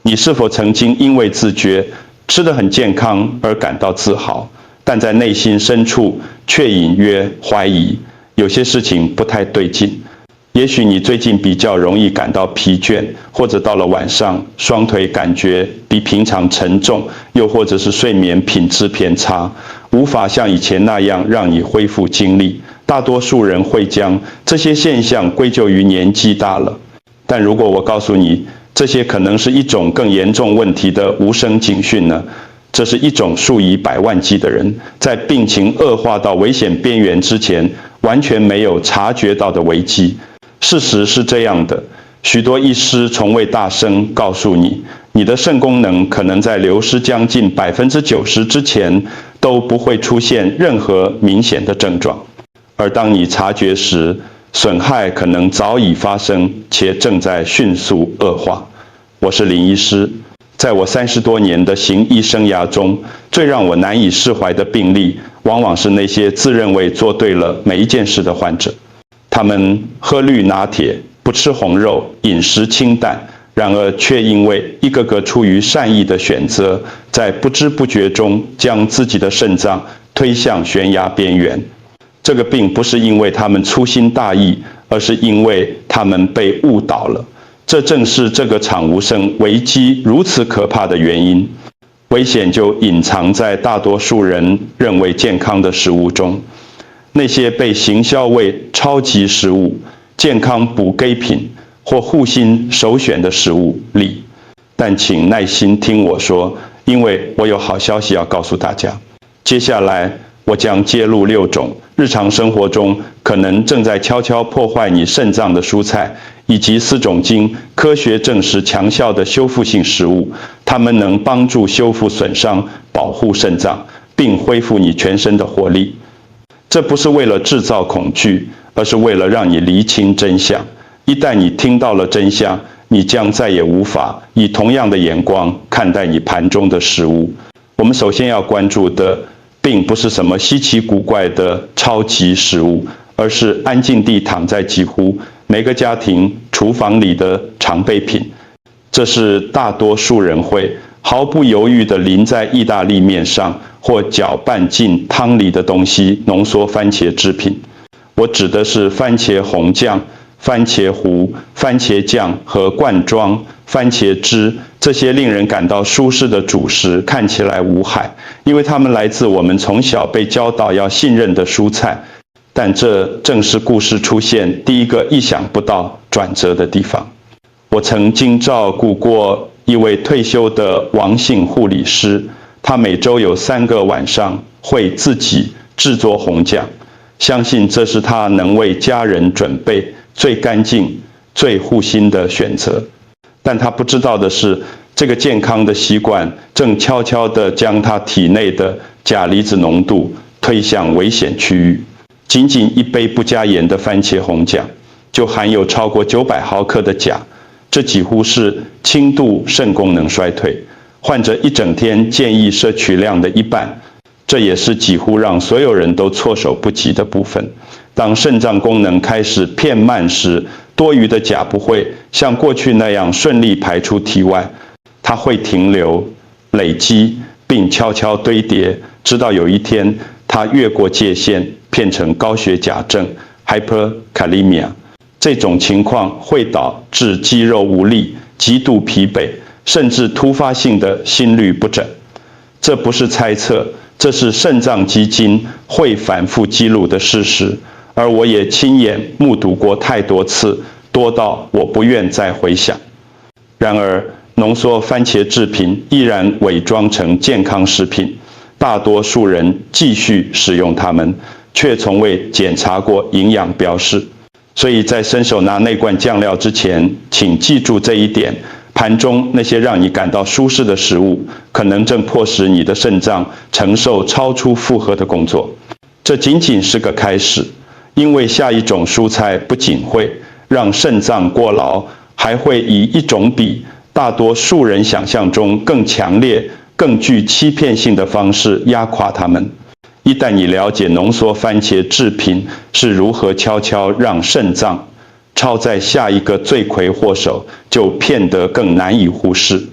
你是否曾经因为自觉吃得很健康而感到自豪，但在内心深处却隐约怀疑有些事情不太对劲？也许你最近比较容易感到疲倦，或者到了晚上双腿感觉比平常沉重，又或者是睡眠品质偏差，无法像以前那样让你恢复精力。大多数人会将这些现象归咎于年纪大了，但如果我告诉你，这些可能是一种更严重问题的无声警讯呢？这是一种数以百万计的人在病情恶化到危险边缘之前完全没有察觉到的危机。事实是这样的，许多医师从未大声告诉你，你的肾功能可能在流失将近90%之前都不会出现任何明显的症状，而当你察觉时，损害可能早已发生，且正在迅速恶化。我是林医师，在我30多年的行医生涯中，最让我难以释怀的病例，往往是那些自认为做对了每一件事的患者。他们喝绿拿铁，不吃红肉，饮食清淡，然而却因为一个个出于善意的选择，在不知不觉中将自己的肾脏推向悬崖边缘。这个并不是因为他们粗心大意，而是因为他们被误导了。这正是这个场无声危机如此可怕的原因。危险就隐藏在大多数人认为健康的食物中。那些被行销为超级食物、健康补给品或护心首选的食物里，但请耐心听我说，因为我有好消息要告诉大家。接下来我将揭露6种日常生活中可能正在悄悄破坏你肾脏的蔬菜，以及4种经科学证实强效的修复性食物，它们能帮助修复损伤、保护肾脏，并恢复你全身的活力。这不是为了制造恐惧，而是为了让你厘清真相。一旦你听到了真相，你将再也无法以同样的眼光看待你盘中的食物。我们首先要关注的，并不是什么稀奇古怪的超级食物，而是安静地躺在几乎每个家庭厨房里的常备品。这是大多数人会毫不犹豫地淋在意大利面上，或搅拌进汤里的东西——浓缩番茄制品。我指的是番茄红酱、番茄糊、番茄酱和罐装番茄汁，这些令人感到舒适的主食看起来无害，因为它们来自我们从小被教导要信任的蔬菜。但这正是故事出现第一个意想不到转折的地方。我曾经照顾过一位退休的王姓护理师，他每周有3个晚上会自己制作红酱，相信这是他能为家人准备最干净、最护心的选择。但他不知道的是，这个健康的习惯正悄悄地将他体内的钾离子浓度推向危险区域。仅仅1杯不加盐的番茄红酱，就含有超过900毫克的钾，这几乎是轻度肾功能衰退患者一整天建议摄取量的1半，这也是几乎让所有人都措手不及的部分。当肾脏功能开始变慢时，多余的钾不会像过去那样顺利排出体外，它会停留、累积，并悄悄堆叠，直到有一天它越过界限，变成高血钾症 （hyperkalemia）。这种情况会导致肌肉无力、极度疲惫，甚至突发性的心律不整。这不是猜测，这是肾脏基金会反复记录的事实，而我也亲眼目睹过太多次，多到我不愿再回想。然而，浓缩番茄制品依然伪装成健康食品，大多数人继续使用它们，却从未检查过营养标示。所以在伸手拿那罐酱料之前，请记住这一点：盘中那些让你感到舒适的食物，可能正迫使你的肾脏承受超出负荷的工作。这仅仅是个开始，因为下一种蔬菜不仅会让肾脏过劳，还会以一种比大多数人想象中更强烈、更具欺骗性的方式压垮它们。一旦你了解浓缩番茄制品是如何悄悄让肾脏超载下一个罪魁祸首，就变得更难以忽视。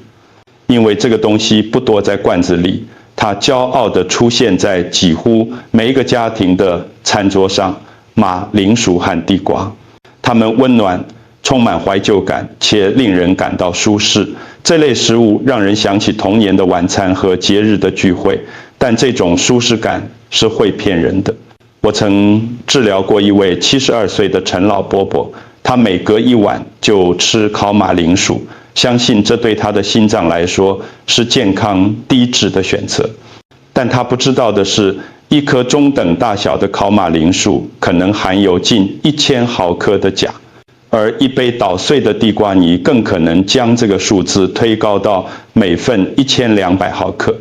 因为这个东西不多在罐子里，它骄傲地出现在几乎每一个家庭的餐桌上。马铃薯和地瓜，它们温暖，充满怀旧感，且令人感到舒适。这类食物让人想起童年的晚餐和节日的聚会，但这种舒适感是会骗人的。我曾治疗过一位72岁的陈老伯伯，他每隔一晚就吃烤马铃薯，相信这对他的心脏来说是健康低脂的选择。但他不知道的是，一颗中等大小的烤马铃薯可能含有近1000毫克的钾，而一杯捣碎的地瓜泥更可能将这个数字推高到每份1200毫克。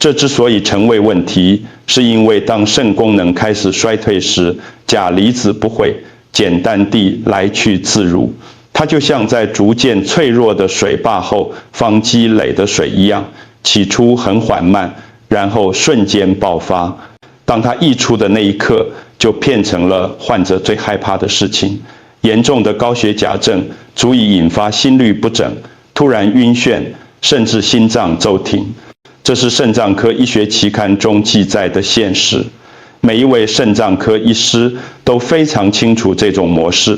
这之所以成为问题，是因为当肾功能开始衰退时，钾离子不会简单地来去自如，它就像在逐渐脆弱的水坝后方积累的水一样，起初很缓慢，然后瞬间爆发。当它溢出的那一刻，就变成了患者最害怕的事情。严重的高血钾症足以引发心律不整、突然晕眩，甚至心脏骤停。这是肾脏科医学期刊中记载的现实。每一位肾脏科医师都非常清楚这种模式。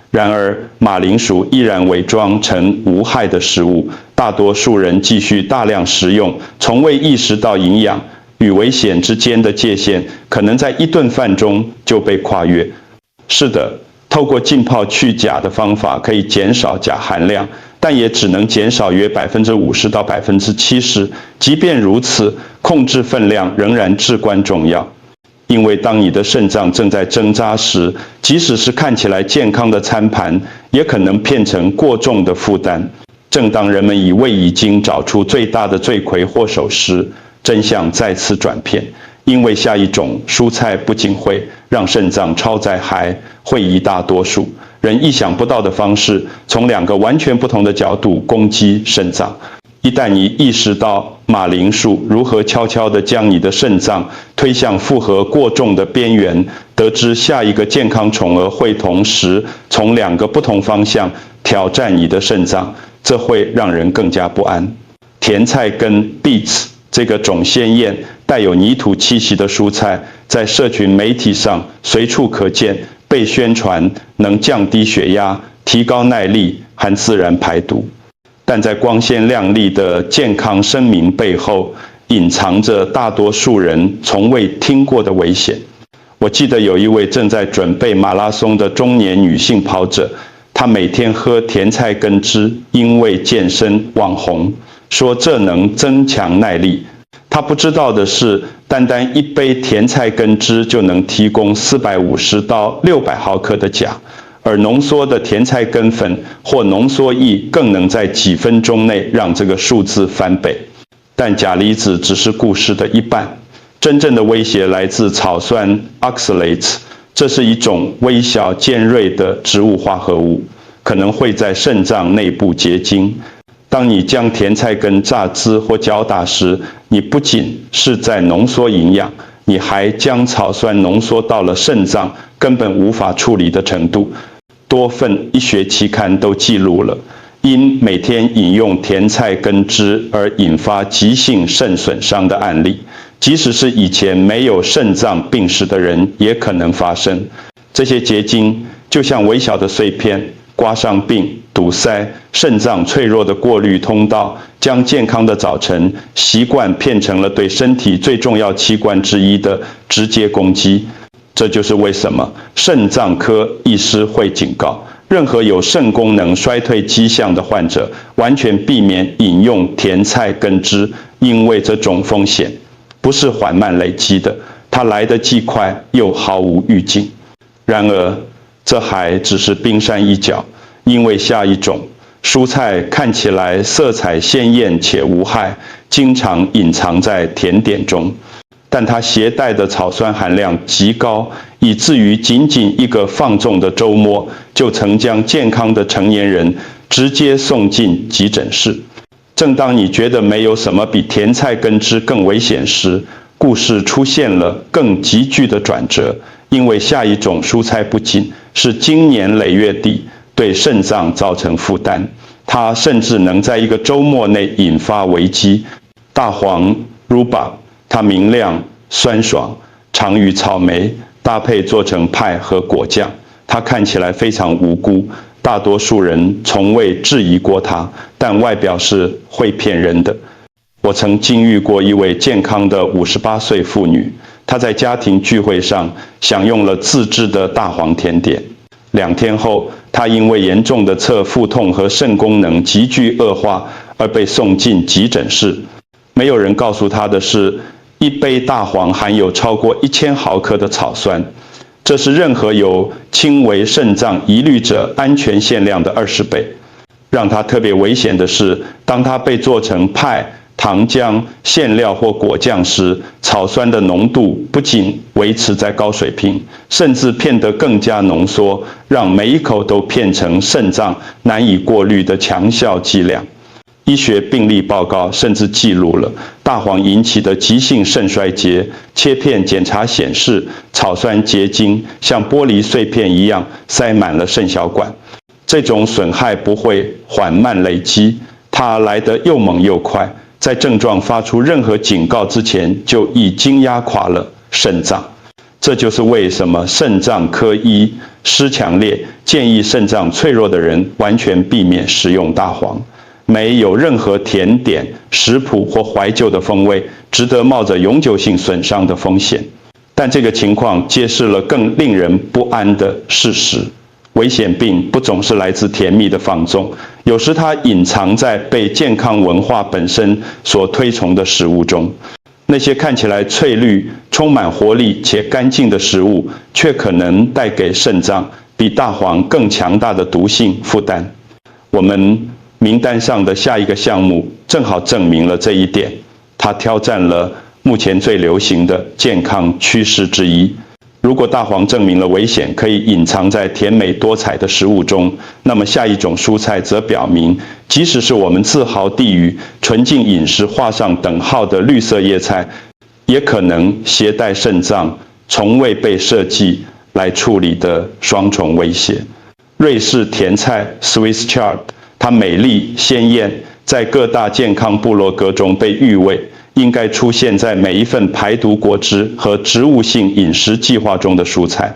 然而，马铃薯依然伪装成无害的食物，大多数人继续大量食用，从未意识到营养与危险之间的界限可能在一顿饭中就被跨越。是的，透过浸泡去钾的方法可以减少钾含量，但也只能减少约50%到70%。即便如此，控制分量仍然至关重要。因为当你的肾脏正在挣扎时，即使是看起来健康的餐盘，也可能变成过重的负担。正当人们以为已经找出最大的罪魁祸首时，真相再次转变，因为下一种蔬菜不仅会让肾脏超载，还会以大多数人意想不到的方式，从2个完全不同的角度攻击肾脏。一旦你意识到马铃薯如何悄悄地将你的肾脏推向负荷过重的边缘，得知下一个健康宠儿会同时从2个不同方向挑战你的肾脏，这会让人更加不安。甜菜根 beets 这个种鲜艳、带有泥土气息的蔬菜，在社群媒体上随处可见，被宣传能降低血压、提高耐力和自然排毒。但在光鲜亮丽的健康声明背后，隐藏着大多数人从未听过的危险。我记得有一位正在准备马拉松的中年女性跑者，她每天喝甜菜根汁，因为健身网红，说这能增强耐力。她不知道的是，单单一杯甜菜根汁就能提供450到600毫克的钾。而浓缩的甜菜根粉或浓缩液更能在几分钟内让这个数字翻倍。但钾离子只是故事的一半，真正的威胁来自草酸 oxalates， 这是一种微小尖锐的植物化合物，可能会在肾脏内部结晶。当你将甜菜根榨汁或搅打时，你不仅是在浓缩营养，你还将草酸浓缩到了肾脏根本无法处理的程度。多份医学期刊都记录了因每天饮用甜菜根汁而引发急性肾损伤的案例，即使是以前没有肾脏病史的人也可能发生。这些结晶就像微小的碎片，刮伤病、堵塞肾脏脆弱的过滤通道，将健康的早晨习惯变成了对身体最重要器官之一的直接攻击。这就是为什么肾脏科医师会警告，任何有肾功能衰退迹象的患者，完全避免饮用甜菜根汁，因为这种风险不是缓慢累积的，它来得既快又毫无预警。然而，这还只是冰山一角，因为下一种蔬菜看起来色彩鲜艳且无害，经常隐藏在甜点中。但它携带的草酸含量极高，以至于仅仅一个放纵的周末，就曾将健康的成年人直接送进急诊室。正当你觉得没有什么比甜菜根汁更危险时，故事出现了更急剧的转折，因为下一种蔬菜不仅是经年累月地对肾脏造成负担，它甚至能在一个周末内引发危机。大黄 rhubarb， 它明亮酸爽，常与草莓搭配做成派和果酱。它看起来非常无辜，大多数人从未质疑过它，但外表是会骗人的。我曾经遇过一位健康的58岁妇女，她在家庭聚会上享用了自制的大黄甜点。2天后，她因为严重的侧腹痛和肾功能急剧恶化而被送进急诊室。没有人告诉她的是，一杯大黄含有超过1000毫克的草酸，这是任何有轻微肾脏疑虑者安全限量的20倍。让它特别危险的是，当它被做成派、糖浆、馅料或果酱时，草酸的浓度不仅维持在高水平，甚至变得更加浓缩，让每一口都变成肾脏难以过滤的强效剂量。医学病例报告甚至记录了大黄引起的急性肾衰竭。切片检查显示，草酸结晶像玻璃碎片一样塞满了肾小管。这种损害不会缓慢累积，它来得又猛又快，在症状发出任何警告之前就已经压垮了肾脏。这就是为什么肾脏科医师强烈建议肾脏脆弱的人完全避免食用大黄。没有任何甜点、食谱或怀旧的风味值得冒着永久性损伤的风险。但这个情况揭示了更令人不安的事实：危险病不总是来自甜蜜的放纵，有时它隐藏在被健康文化本身所推崇的食物中。那些看起来翠绿、充满活力且干净的食物，却可能带给肾脏比大黄更强大的毒性负担。我们名单上的下一个项目正好证明了这一点，它挑战了目前最流行的健康趋势之一。如果大黄证明了危险可以隐藏在甜美多彩的食物中，那么下一种蔬菜则表明，即使是我们自豪地与纯净饮食画上等号的绿色叶菜，也可能携带肾脏从未被设计来处理的双重威胁。瑞士甜菜 Swiss chard， 它美丽鲜艳，在各大健康部落格中被誉为应该出现在每一份排毒果汁和植物性饮食计划中的蔬菜，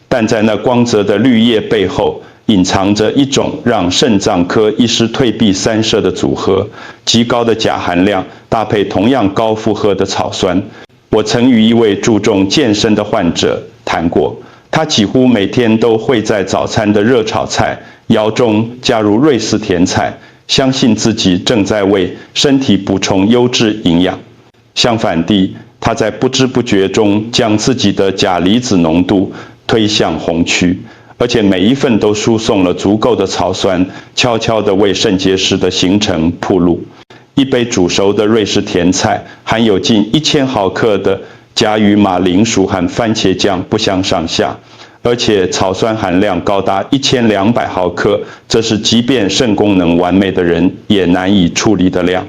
但在那光泽的绿叶背后，隐藏着一种让肾脏科医师退避三舍的组合：极高的钾含量搭配同样高负荷的草酸。我曾与一位注重健身的患者谈过，他几乎每天都会在早餐的热炒菜肴中加入瑞士甜菜，相信自己正在为身体补充优质营养。相反地，他在不知不觉中将自己的钾离子浓度推向红区，而且每一份都输送了足够的草酸，悄悄地为肾结石的形成铺路。一杯煮熟的瑞士甜菜含有近1000毫克的钾与马铃薯和番茄酱不相上下，而且草酸含量高达1200毫克，这是即便肾功能完美的人也难以处理的量。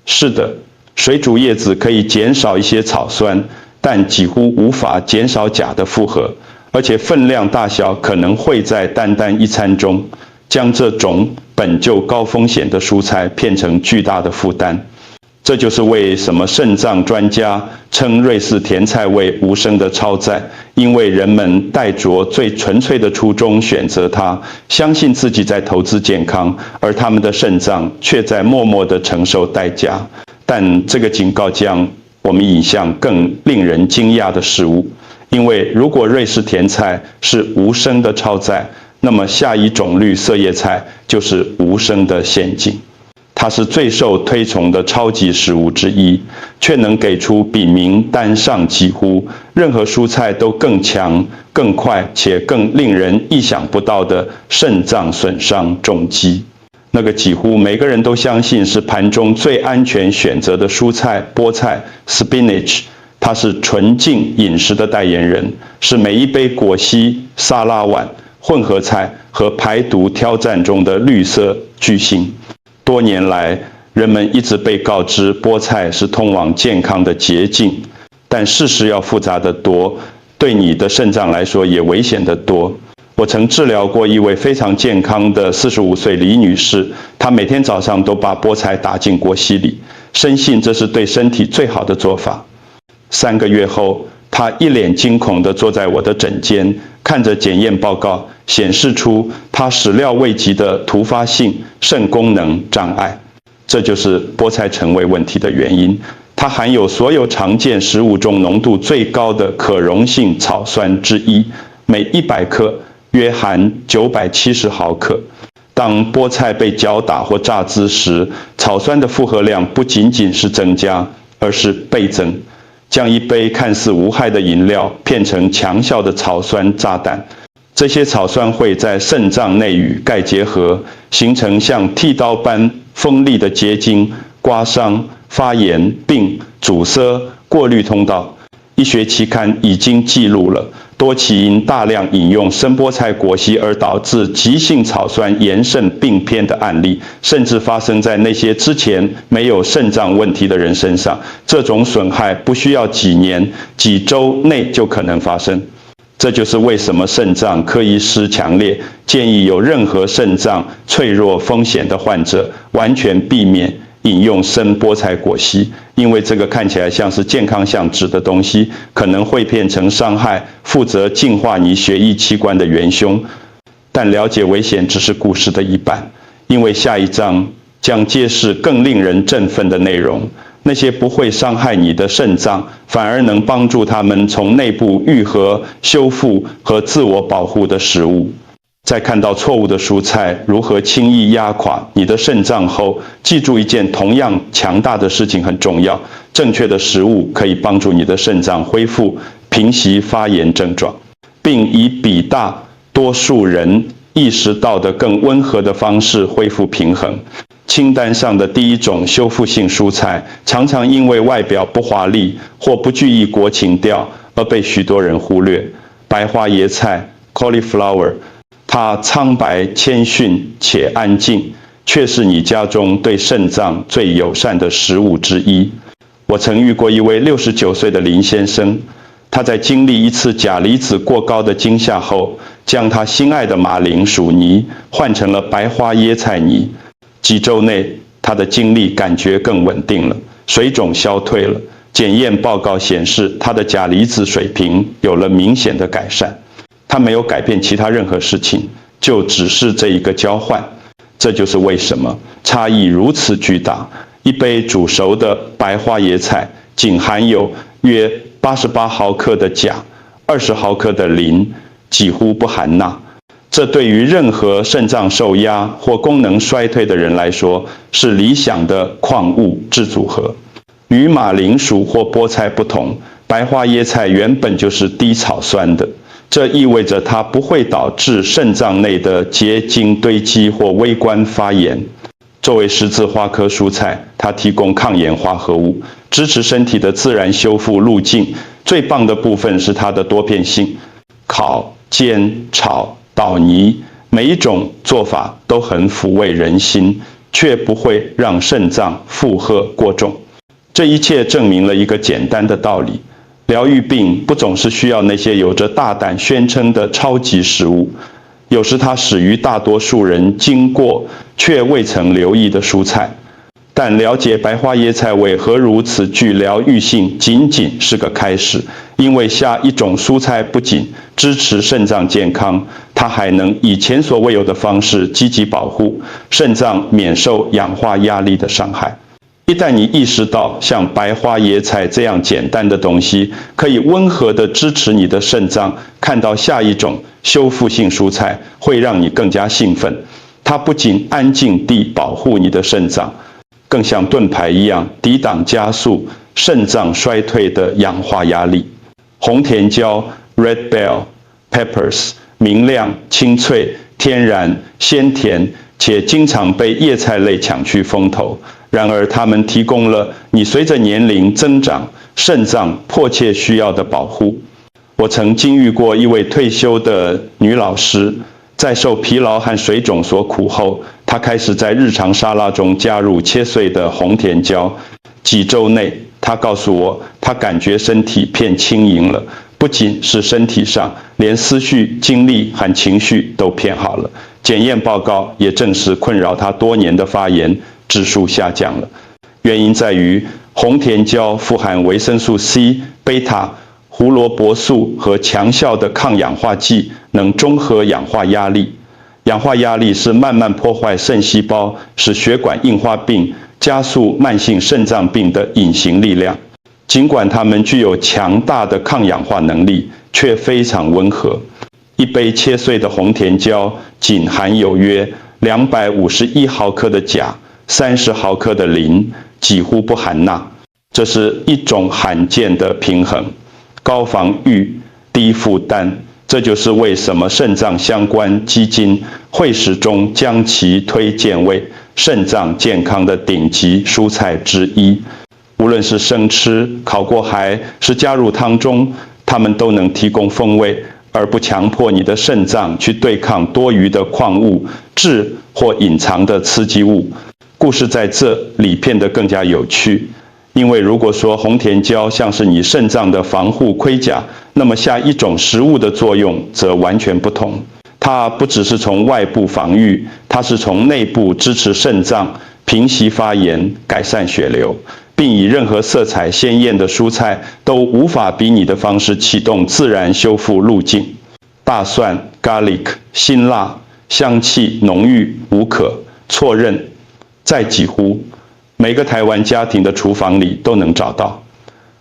是的，水煮叶子可以减少一些草酸，但几乎无法减少钾的负荷，而且分量大小可能会在单单一餐中将这种本就高风险的蔬菜变成巨大的负担。这就是为什么肾脏专家称瑞士甜菜为无声的超载，因为人们带着最纯粹的初衷选择它，相信自己在投资健康，而他们的肾脏却在默默地承受代价。但这个警告将我们引向更令人惊讶的事物，因为如果瑞士甜菜是无声的超载，那么下一种绿色叶菜就是无声的陷阱。它是最受推崇的超级食物之一，却能给出比名单上几乎任何蔬菜都更强、更快且更令人意想不到的肾脏损伤重击。那个几乎每个人都相信是盘中最安全选择的蔬菜菠菜 spinach， 它是纯净饮食的代言人，是每一杯果昔、沙拉碗、混合菜和排毒挑战中的绿色巨星。多年来，人们一直被告知菠菜是通往健康的捷径，但事实要复杂得多，对你的肾脏来说也危险得多。我曾治疗过一位非常健康的45岁李女士，她每天早上都把菠菜打进果昔里，深信这是对身体最好的做法。3个月后，她一脸惊恐地坐在我的诊间，看着检验报告，显示出她始料未及的突发性肾功能障碍。这就是菠菜成为问题的原因。它含有所有常见食物中浓度最高的可溶性草酸之一，每100克约含970毫克。当菠菜被搅打或榨汁时，草酸的复合量不仅仅是增加，而是倍增，将一杯看似无害的饮料变成强效的草酸炸弹。这些草酸会在肾脏内与钙结合，形成像剃刀般锋利的结晶，刮伤、发炎并阻塞过滤通道。医学期刊已经记录了多起因大量饮用生菠菜果昔而导致急性草酸炎肾病变的案例，甚至发生在那些之前没有肾脏问题的人身上。这种损害不需要几年、几周内就可能发生。这就是为什么肾脏科医师强烈建议有任何肾脏脆弱风险的患者完全避免饮用生菠菜果昔，因为这个看起来像是健康像纸的东西，可能会变成伤害负责净化你血液器官的元凶。但了解危险只是故事的一半，因为下一章将揭示更令人振奋的内容。那些不会伤害你的肾脏，反而能帮助它们从内部愈合、修复和自我保护的食物。在看到错误的蔬菜如何轻易压垮你的肾脏后，记住一件同样强大的事情很重要：正确的食物可以帮助你的肾脏恢复、平息发炎症状，并以比大多数人意识到的更温和的方式恢复平衡。清单上的第一种修复性蔬菜，常常因为外表不华丽或不具异国情调而被许多人忽略。白花椰菜 （cauliflower）， 它苍白、谦逊且安静，却是你家中对肾脏最友善的食物之一。我曾遇过一位69岁的林先生，他在经历一次钾离子过高的惊吓后，将他心爱的马铃薯泥换成了白花椰菜泥。几周内，他的精力感觉更稳定了，水肿消退了。检验报告显示，他的钾离子水平有了明显的改善。他没有改变其他任何事情，就只是这一个交换。这就是为什么差异如此巨大。一杯煮熟的白花椰菜仅含有约88毫克的钾，20毫克的磷，几乎不含钠。这对于任何肾脏受压或功能衰退的人来说，是理想的矿物质组合。与马铃薯或菠菜不同，白花椰菜原本就是低草酸的，这意味着它不会导致肾脏内的结晶堆积或微观发炎。作为十字花科蔬菜，它提供抗炎化合物，支持身体的自然修复路径。最棒的部分是它的多变性，烤、煎、炒、捣泥，每一种做法都很抚慰人心，却不会让肾脏负荷过重。这一切证明了一个简单的道理：疗愈病不总是需要那些有着大胆宣称的超级食物，有时它始于大多数人经过却未曾留意的蔬菜。但了解白花椰菜为何如此具疗愈性，仅仅是个开始。因为下一种蔬菜不仅支持肾脏健康，它还能以前所未有的方式积极保护肾脏免受氧化压力的伤害。一旦你意识到像白花椰菜这样简单的东西可以温和地支持你的肾脏，看到下一种修复性蔬菜会让你更加兴奋。它不仅安静地保护你的肾脏，更像盾牌一样抵挡加速肾脏衰退的氧化压力。红甜椒 （Red Bell Peppers） 明亮、清脆、天然、鲜甜，且经常被叶菜类抢去风头。然而，它们提供了你随着年龄增长肾脏迫切需要的保护。我曾经遇过一位退休的女老师，在受疲劳和水肿所苦后，她开始在日常沙拉中加入切碎的红甜椒。几周内，她告诉我，她感觉身体变轻盈了，不仅是身体上，连思绪、精力和情绪都偏好了。检验报告也证实困扰他多年的发炎指数下降了。原因在于红甜椒富含维生素 C、贝塔、胡萝卜素和强效的抗氧化剂，能中和氧化压力。氧化压力是慢慢破坏肾细胞，使血管硬化病、加速慢性肾脏病的隐形力量。尽管它们具有强大的抗氧化能力，却非常温和。一杯切碎的红甜椒仅含有约251毫克的钾、30毫克的磷，几乎不含钠。这是一种罕见的平衡，高防御、低负担。这就是为什么肾脏相关基金会始终将其推荐为肾脏健康的顶级蔬菜之一。无论是生吃、烤过还是加入汤中，它们都能提供风味，而不强迫你的肾脏去对抗多余的矿物质或隐藏的刺激物。故事在这里变得更加有趣，因为如果说红甜椒像是你肾脏的防护盔甲，那么下一种食物的作用则完全不同。它不只是从外部防御，它是从内部支持肾脏、平息发炎、改善血流，并以任何色彩鲜艳的蔬菜都无法比拟的方式启动自然修复路径。大蒜 garlic 辛辣，香气浓郁无可错认，在几乎每个台湾家庭的厨房里都能找到。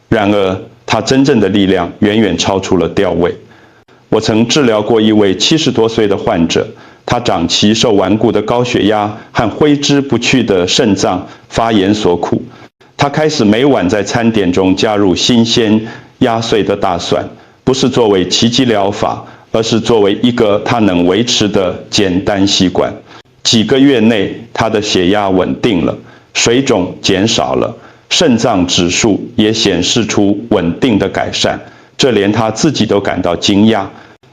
然而它真正的力量远远超出了调味。我曾治疗过一位70多岁的患者，他长期受顽固的高血压和挥之不去的肾脏发炎所苦。他开始每晚在餐点中加入新鲜压碎的大蒜，不是作为奇迹疗法，而是作为一个他能维持的简单习惯。几个月内，他的血压稳定了，水肿减少了，肾脏指数也显示出稳定的改善，这连他自己都感到惊讶。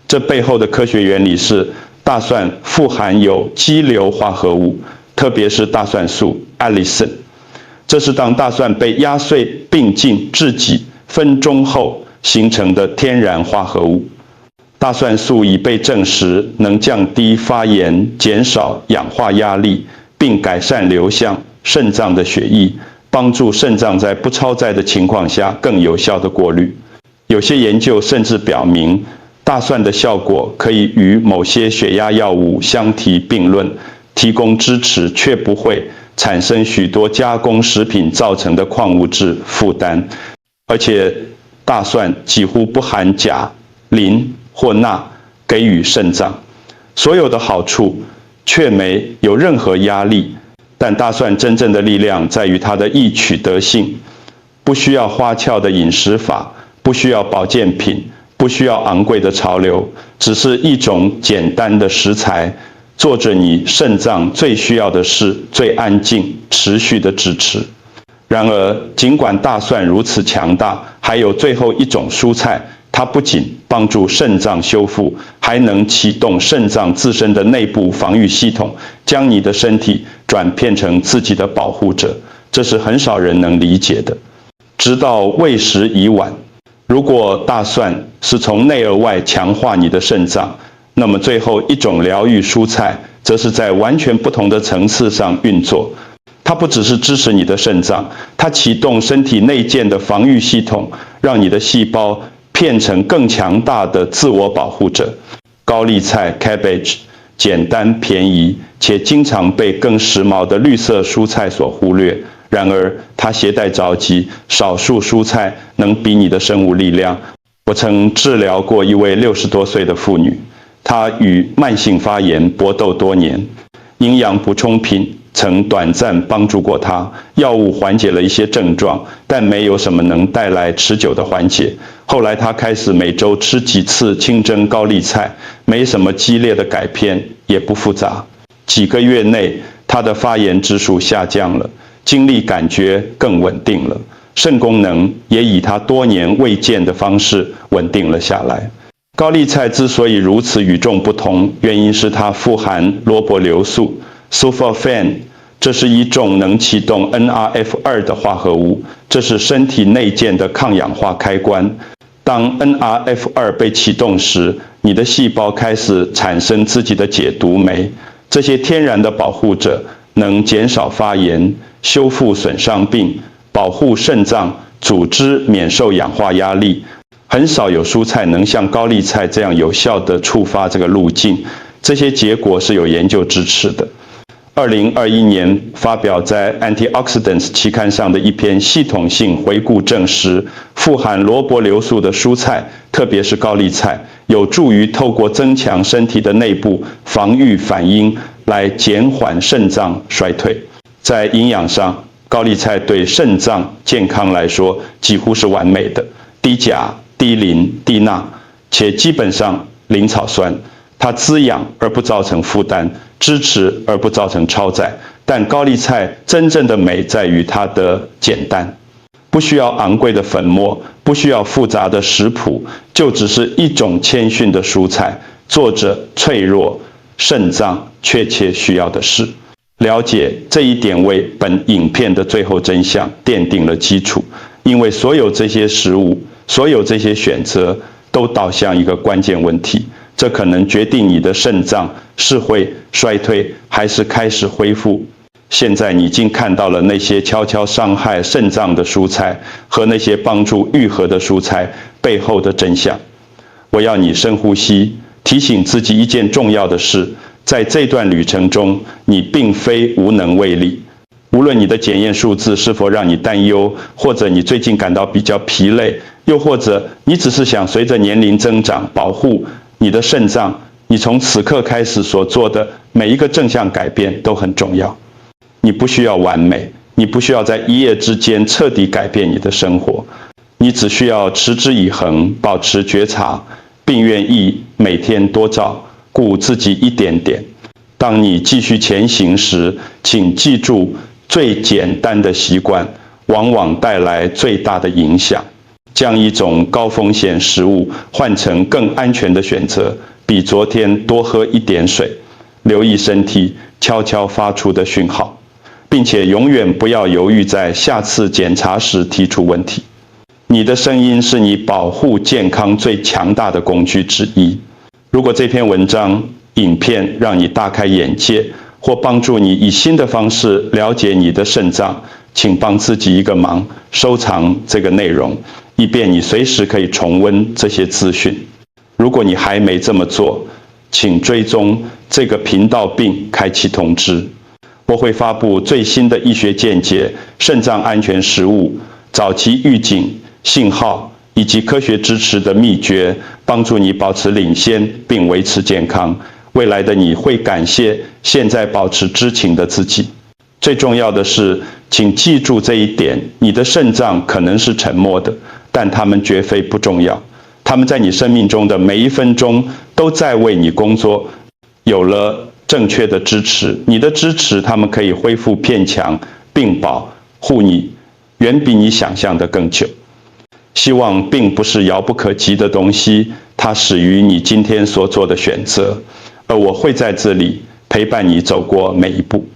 这背后的科学原理是，大蒜富含有激硫化合物，特别是大蒜素 allicin。这是当大蒜被压碎并进制剂分钟后形成的天然化合物。大蒜素已被证实能降低发炎、减少氧化压力，并改善流向肾脏的血液，帮助肾脏在不超载的情况下更有效的过滤。有些研究甚至表明，大蒜的效果可以与某些血压药物相提并论，提供支持却不会产生许多加工食品造成的矿物质负担。而且大蒜几乎不含钾、磷或钠给予肾脏所有的好处，却没有任何压力。但大蒜真正的力量在于它的易取得性，不需要花俏的饮食法，不需要保健品，不需要昂贵的潮流，只是一种简单的食材，做着你肾脏最需要的事，最安静、持续的支持。然而，尽管大蒜如此强大，还有最后一种蔬菜，它不仅帮助肾脏修复，还能启动肾脏自身的内部防御系统，将你的身体转变成自己的保护者。这是很少人能理解的。直到为时已晚。如果大蒜是从内而外强化你的肾脏，那么最后一种疗愈蔬菜，则是在完全不同的层次上运作。它不只是支持你的肾脏，它启动身体内建的防御系统，让你的细胞变成更强大的自我保护者。高丽菜 cabbage 简单便宜，且经常被更时髦的绿色蔬菜所忽略。然而它携带着急，少数蔬菜能比拟的生物力量。我曾治疗过一位60多岁的妇女，她与慢性发炎搏斗多年，营养补充品曾短暂帮助过她，药物缓解了一些症状，但没有什么能带来持久的缓解。后来她开始每周吃几次清蒸高丽菜，没什么激烈的改变，也不复杂。几个月内，她的发炎指数下降了，精力感觉更稳定了，肾功能也以她多年未见的方式稳定了下来。高丽菜之所以如此与众不同，原因是它富含萝卜硫素 sulforaphane， 这是一种能启动 NRF2 的化合物，这是身体内建的抗氧化开关。当 NRF2 被启动时，你的细胞开始产生自己的解毒酶，这些天然的保护者能减少发炎、修复损伤病、保护肾脏组织免受氧化压力。很少有蔬菜能像高丽菜这样有效地触发这个路径，这些结果是有研究支持的。2021年发表在 Antioxidants 期刊上的一篇系统性回顾证实，富含萝卜硫素的蔬菜，特别是高丽菜，有助于透过增强身体的内部防御反应来减缓肾脏衰退。在营养上，高丽菜对肾脏健康来说几乎是完美的，低钾、低磷、低钠，且基本上零草酸。它滋养而不造成负担，支持而不造成超载。但高丽菜真正的美在于它的简单，不需要昂贵的粉末，不需要复杂的食谱，就只是一种谦逊的蔬菜，做着脆弱肾脏确切需要的事。了解这一点为本影片的最后真相奠定了基础，因为所有这些食物，所有这些选择都导向一个关键问题，这可能决定你的肾脏是会衰退还是开始恢复。现在你已经看到了那些悄悄伤害肾脏的蔬菜和那些帮助愈合的蔬菜背后的真相。我要你深呼吸，提醒自己一件重要的事，在这段旅程中，你并非无能为力。无论你的检验数字是否让你担忧，或者你最近感到比较疲累，又或者你只是想随着年龄增长保护你的肾脏，你从此刻开始所做的每一个正向改变都很重要。你不需要完美，你不需要在一夜之间彻底改变你的生活，你只需要持之以恒，保持觉察，并愿意每天多照顾自己一点点。当你继续前行时，请记住，最简单的习惯往往带来最大的影响。将一种高风险食物换成更安全的选择，比昨天多喝一点水，留意身体悄悄发出的讯号，并且永远不要犹豫在下次检查时提出问题。你的声音是你保护健康最强大的工具之一。如果这篇文章、影片让你大开眼界，或帮助你以新的方式了解你的肾脏，请帮自己一个忙，收藏这个内容，以便你随时可以重温这些资讯。如果你还没这么做，请追踪这个频道并开启通知。我会发布最新的医学见解、肾脏安全食物、早期预警、信号以及科学支持的秘诀，帮助你保持领先并维持健康。未来的你会感谢现在保持知情的自己。最重要的是，请记住这一点，你的肾脏可能是沉默的，但它们绝非不重要。它们在你生命中的每一分钟都在为你工作。有了正确的支持，你的支持，它们可以恢复片强，并保护你，远比你想象的更久。希望并不是遥不可及的东西，它始于你今天所做的选择，而我会在这里陪伴你走过每一步。